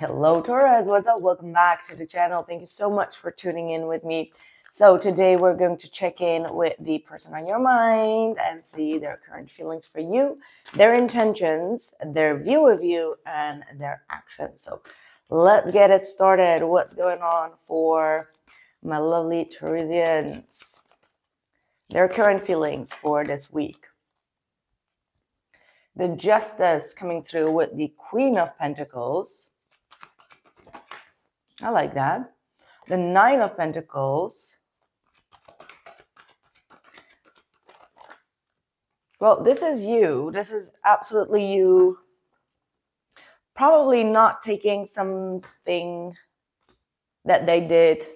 Hello Taurus, what's up? Welcome back to the channel. Thank you so much for tuning in with me. So today we're going to check in with the person on your mind and see their current feelings for you, their intentions, their view of you, and their actions. So let's get it started. What's going on for my lovely Taurusians? Their current feelings for this week. The Justice coming through with the Queen of Pentacles. I like that. The Nine of Pentacles. Well, this is you. This is absolutely you. Probably not taking something that they did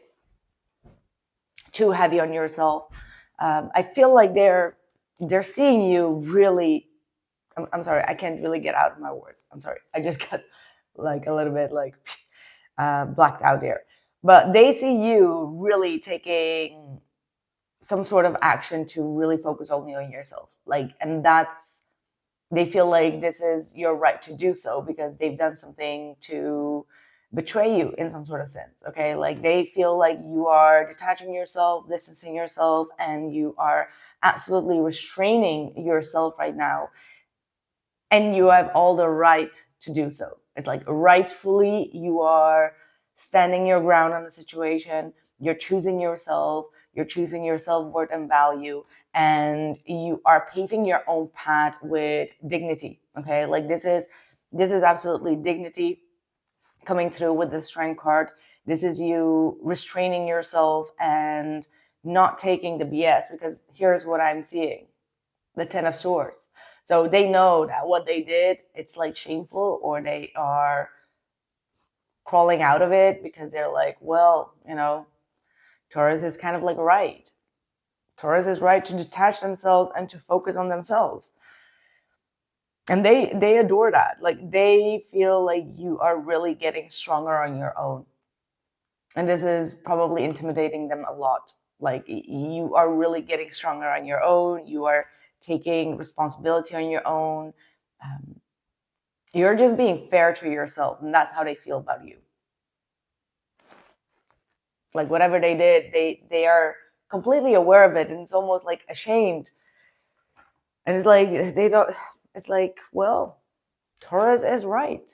too heavy on yourself. I feel like they're seeing you really. I'm sorry, I can't really get out of my words. I'm sorry. I just got like a little bit like blacked out there. But they see you really taking some sort of action to really focus only on yourself. And they feel like this is your right to do so because they've done something to betray you in some sort of sense. Okay. Like they feel like you are detaching yourself, distancing yourself, and you are absolutely restraining yourself right now. And you have all the right to do so. It's like rightfully you are standing your ground on the situation. You're choosing yourself. You're choosing your self-worth and value. And you are paving your own path with dignity. Okay, like this is absolutely dignity coming through with the Strength card. This is you restraining yourself and not taking the BS, because here's what I'm seeing. The Ten of Swords. So they know that what they did, it's like shameful, or they are crawling out of it because they're like, well, Taurus is kind of like right. Taurus is right to detach themselves and to focus on themselves. And they adore that. Like they feel like you are really getting stronger on your own. And this is probably intimidating them a lot. Like you are really getting stronger on your own. You are taking responsibility on your own. You're just being fair to yourself, and that's how they feel about you. Like whatever they did, they are completely aware of it, and it's almost like ashamed. And it's like it's like, well, Taurus is right.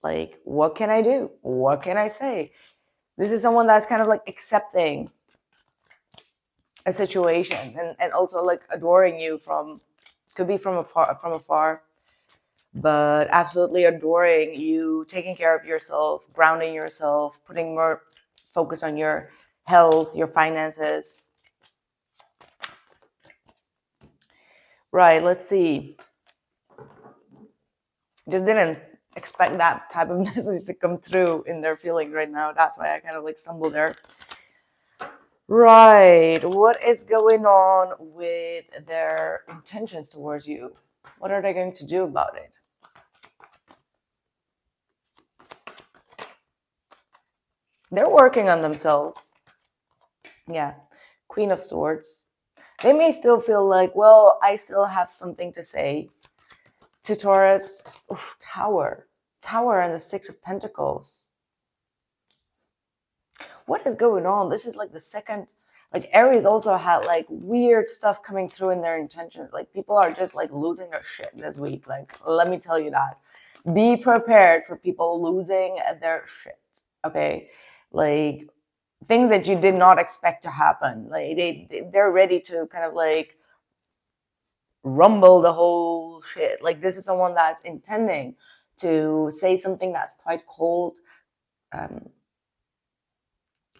Like, what can I do? What can I say? This is someone that's kind of like accepting a situation and also like adoring you could be from afar, but absolutely adoring you, taking care of yourself, grounding yourself, putting more focus on your health, your finances. Right, let's see. Just didn't expect that type of message to come through in their feelings right now. That's why I kind of like stumbled there. Right, what is going on with their intentions towards you? What are they going to do about it? They're working on themselves. Yeah, Queen of Swords. They may still feel like, well, I still have something to say. To Taurus, Tower and the Six of Pentacles. What is going on? This is like the second, like Aries also had like weird stuff coming through in their intentions. Like people are just like losing their shit this week. Like, let me tell you that. Be prepared for people losing their shit. Okay. Like things that you did not expect to happen. Like they're ready to kind of like rumble the whole shit. Like this is someone that's intending to say something that's quite cold,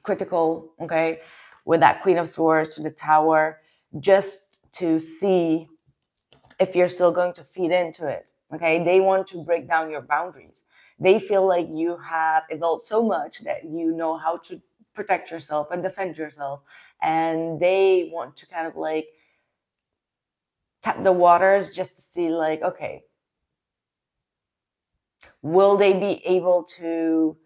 critical, okay, with that Queen of Swords to the Tower, just to see if you're still going to feed into it. Okay, they want to break down your boundaries. They feel like you have evolved so much that you know how to protect yourself and defend yourself, and they want to kind of like tap the waters just to see like, okay, will they be able to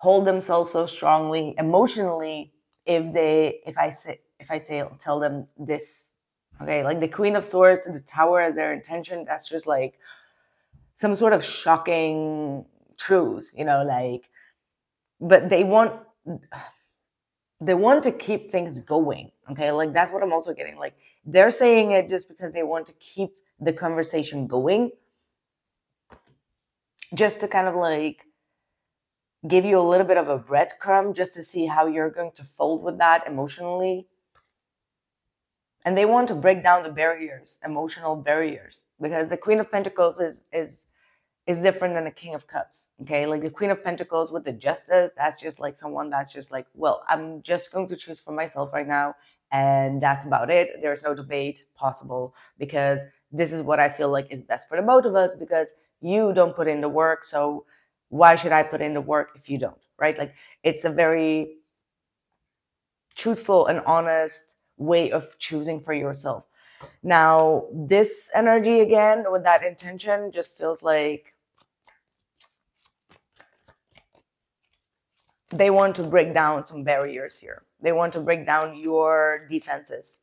hold themselves so strongly emotionally if I tell them this? Okay, like the Queen of Swords and the Tower as their intention, that's just like some sort of shocking truth, like, but they want to keep things going. Okay, like that's what I'm also getting. Like they're saying it just because they want to keep the conversation going, just to kind of like give you a little bit of a breadcrumb, just to see how you're going to fold with that emotionally. And they want to break down the barriers, emotional barriers, because the Queen of Pentacles is different than the King of Cups. Okay, like the Queen of Pentacles with the Justice, that's just like someone that's just like, well, I'm just going to choose for myself right now, and that's about it. There's no debate possible, because this is what I feel like is best for the both of us, because you don't put in the work, so why should I put in the work if you don't, right? Like it's a very truthful and honest way of choosing for yourself. Now, this energy again with that intention just feels like they want to break down some barriers here. They want to break down your defenses.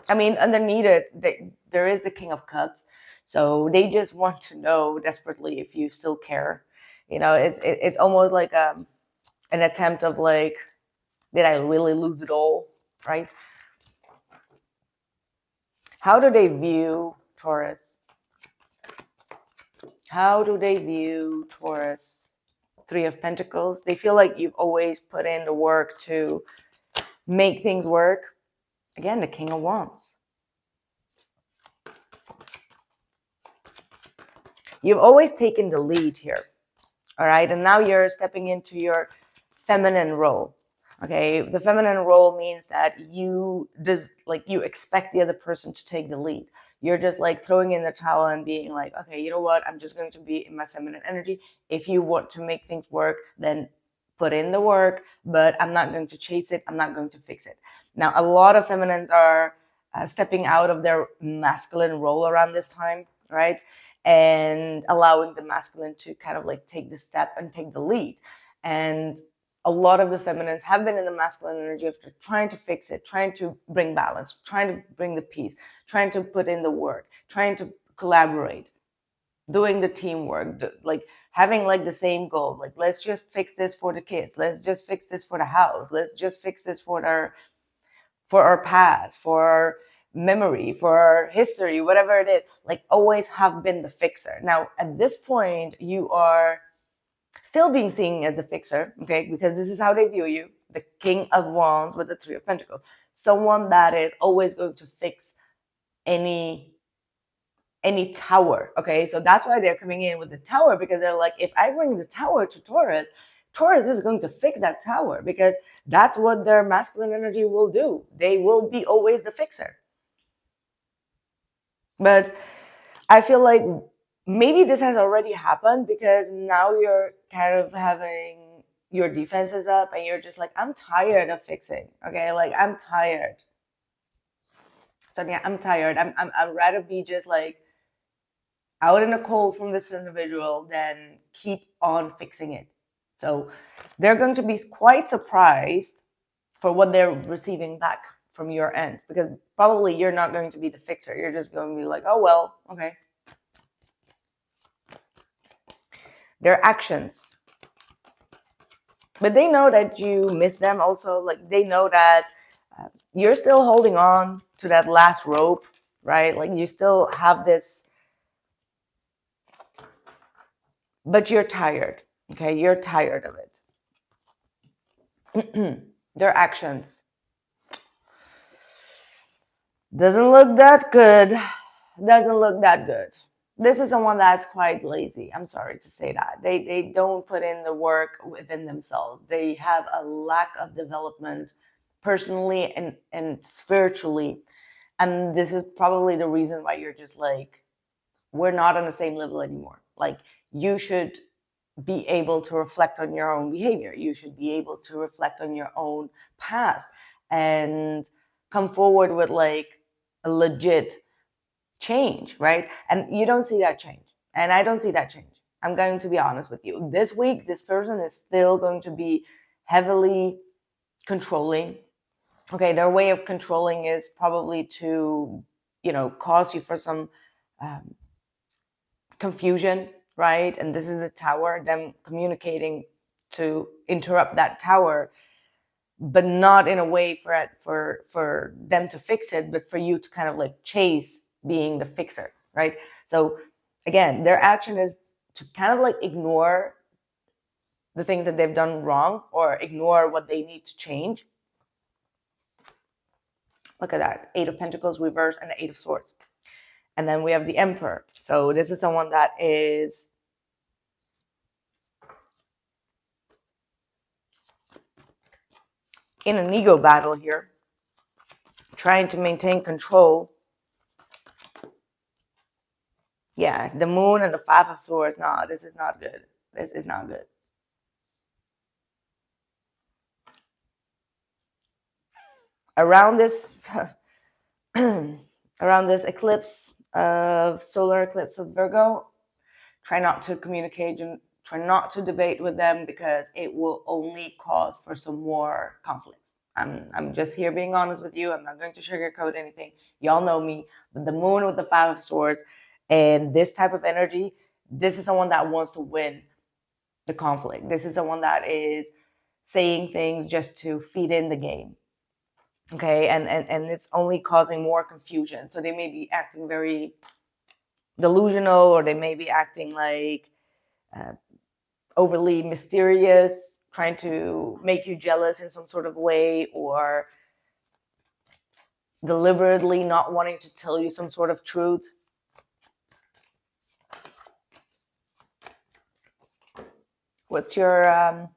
I mean, underneath it, there is the King of Cups. So they just want to know desperately if you still care. It's almost like an attempt of like, did I really lose it all, right? How do they view Taurus? How do they view Taurus? Three of Pentacles. They feel like you've always put in the work to make things work. Again, the King of Wands. You've always taken the lead here. All right. And now you're stepping into your feminine role. Okay. The feminine role means that you expect the other person to take the lead. You're just like throwing in the towel and being like, okay, you know what? I'm just going to be in my feminine energy. If you want to make things work, then put in the work, but I'm not going to chase it. I'm not going to fix it. Now, a lot of feminines are stepping out of their masculine role around this time, right? And allowing the masculine to kind of like take the step and take the lead. And a lot of the feminines have been in the masculine energy of trying to fix it, trying to bring balance, trying to bring the peace, trying to put in the work, trying to collaborate, doing the teamwork, like having like the same goal. Like, let's just fix this for the kids. Let's just fix this for the house. Let's just fix this for our past, for our memory, for our history, whatever it is. Like, always have been the fixer. Now, at this point, you are still being seen as a fixer, okay? Because this is how they view you, the King of Wands with the Three of Pentacles. Someone that is always going to fix any tower, okay? So that's why they're coming in with the tower, because they're like, if I bring the tower to Taurus, Taurus is going to fix that tower, because that's what their masculine energy will do. They will be always the fixer. But I feel like maybe this has already happened, because now you're kind of having your defenses up and you're just like, I'm tired of fixing, okay? Like, I'm tired. Sonya, I'm tired. I'd rather be just like out in the cold from this individual than keep on fixing it. So they're going to be quite surprised for what they're receiving back from your end, because probably you're not going to be the fixer. You're just going to be like, oh, well, okay. Their actions. But they know that you miss them also. Like, they know that you're still holding on to that last rope, right? Like, you still have this, but you're tired, okay? You're tired of it. Their actions. Doesn't look that good. Doesn't look that good. This is someone that's quite lazy. I'm sorry to say that. They don't put in the work within themselves. They have a lack of development personally and spiritually. And this is probably the reason why you're just like, we're not on the same level anymore. Like, you should be able to reflect on your own behavior. You should be able to reflect on your own past and come forward with like a legit change, right? And you don't see that change. And I don't see that change. I'm going to be honest with you. This week, this person is still going to be heavily controlling. Okay, their way of controlling is probably to, cause you for some confusion, right? And this is the Tower, them communicating to interrupt that Tower, but not in a way for them to fix it, but for you to kind of like chase being the fixer, right? So again, their action is to kind of like ignore the things that they've done wrong or ignore what they need to change. Look at that, 8 of Pentacles reversed and the 8 of Swords. And then we have the Emperor. So this is someone that is in an ego battle here, trying to maintain control. Yeah, the Moon and the 5 of Swords. No, this is not good. This is not good. Around this around this eclipse of solar eclipse of Virgo, try not to communicate and try not to debate with them, because it will only cause for some more conflicts. I'm just here being honest with you. I'm not going to sugarcoat anything. Y'all know me. But the Moon with the 5 of Swords and this type of energy, this is someone that wants to win the conflict. This is someone that is saying things just to feed in the game. Okay, and it's only causing more confusion. So they may be acting very delusional, or they may be acting like overly mysterious, trying to make you jealous in some sort of way, or deliberately not wanting to tell you some sort of truth. What's your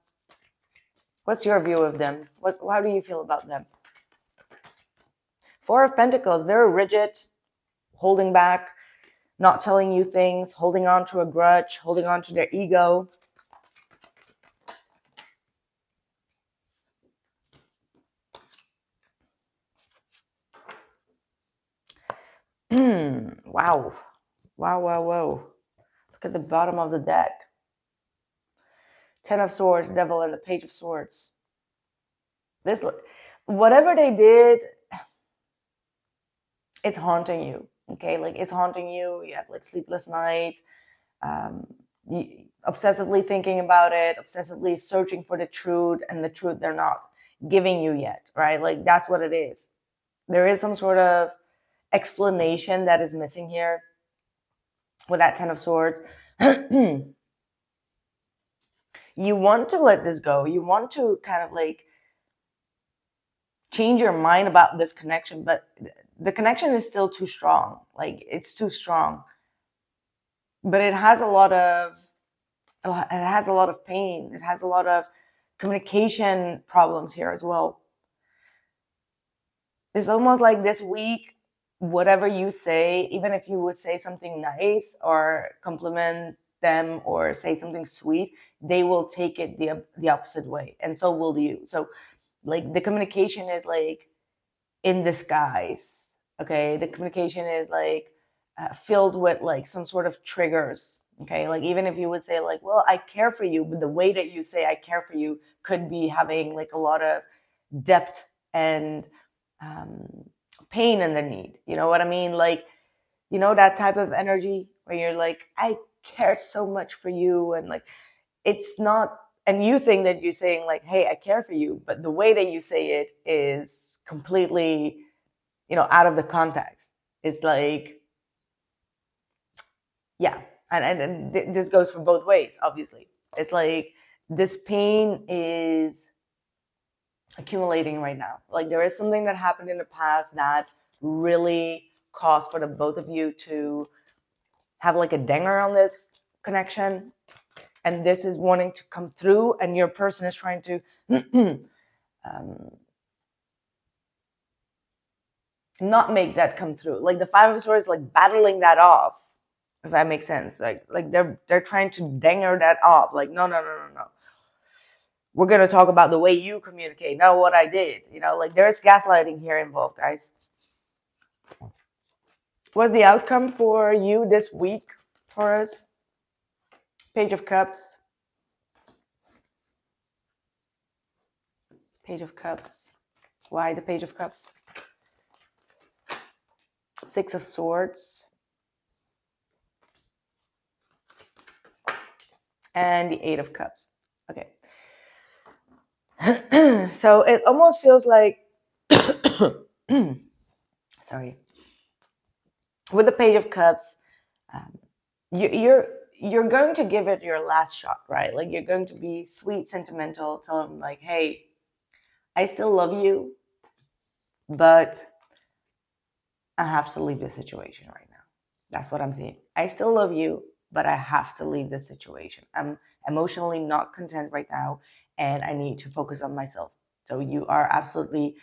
view of them? How do you feel about them? 4 of Pentacles, very rigid, holding back, not telling you things, holding on to a grudge, holding on to their ego. Wow. Wow. Look at the bottom of the deck. 10 of Swords, Devil, and the Page of Swords. This, whatever they did, it's haunting you. Okay, like it's haunting you. You have like sleepless nights, obsessively thinking about it, obsessively searching for the truth, and the truth they're not giving you yet, right? Like that's what it is. There is some sort of explanation that is missing here with that 10 of Swords. You want to let this go. You want to kind of like change your mind about this connection, but the connection is still too strong. Like it's too strong, but it has a lot of pain. It has a lot of communication problems here as well. It's almost like this week, whatever you say, even if you would say something nice or compliment them or say something sweet, they will take it the opposite way, and so will you. So like the communication is like in disguise. Okay, the communication is like filled with like some sort of triggers. Okay, like even if you would say like, well, I care for you, but the way that you say I care for you could be having like a lot of depth and pain underneath. You know what I mean? Like, you know, that type of energy where you're like, I cared so much for you, and like it's not, and you think that you're saying like, hey, I care for you, but the way that you say it is completely, you know, out of the context. It's like, yeah, and this goes for both ways, obviously. It's like this pain is accumulating right now. Like there is something that happened in the past that really caused for the both of you to have like a dinger on this connection, and this is wanting to come through, and your person is trying to not make that come through. Like the 5 of Swords, like battling that off, if that makes sense. Like they're trying to dinger that off. Like no. We're gonna talk about the way you communicate, not what I did. You know, like there's gaslighting here involved, guys. What's the outcome for you this week, Taurus? Page of Cups. Page of Cups. Why the Page of Cups? 6 of Swords. and the Eight of Cups. Okay. So it almost feels like, sorry, with the Page of Cups, um, you're going to give it your last shot, right? Like you're going to be sweet, sentimental, tell them like, hey, I still love you, but I have to leave this situation right now. That's what I'm saying. I still love you, but I have to leave this situation. I'm emotionally not content right now, and I need to focus on myself. So you are absolutely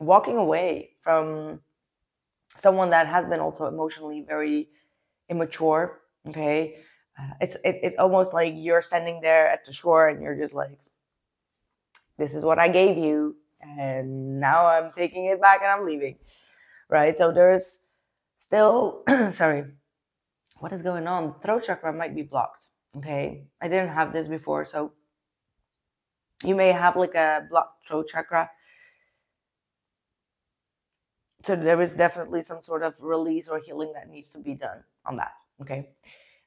walking away from someone that has been also emotionally very immature. Okay, it's almost like you're standing there at the shore and you're just like, this is what I gave you, and now I'm taking it back and I'm leaving. Right? So there's still, sorry, what is going on? Throat chakra might be blocked. Okay, I didn't have this before, so you may have like a blocked throat chakra. So there is definitely some sort of release or healing that needs to be done on that. Okay,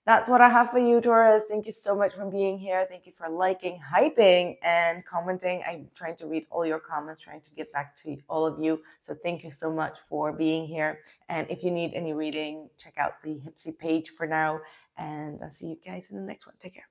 that's what I have for you, Taurus. Thank you so much for being here. Thank you for liking, hyping, and commenting. I'm trying to read all your comments, trying to get back to all of you. So thank you so much for being here. And if you need any reading, check out the Hypsee page for now. And I'll see you guys in the next one. Take care.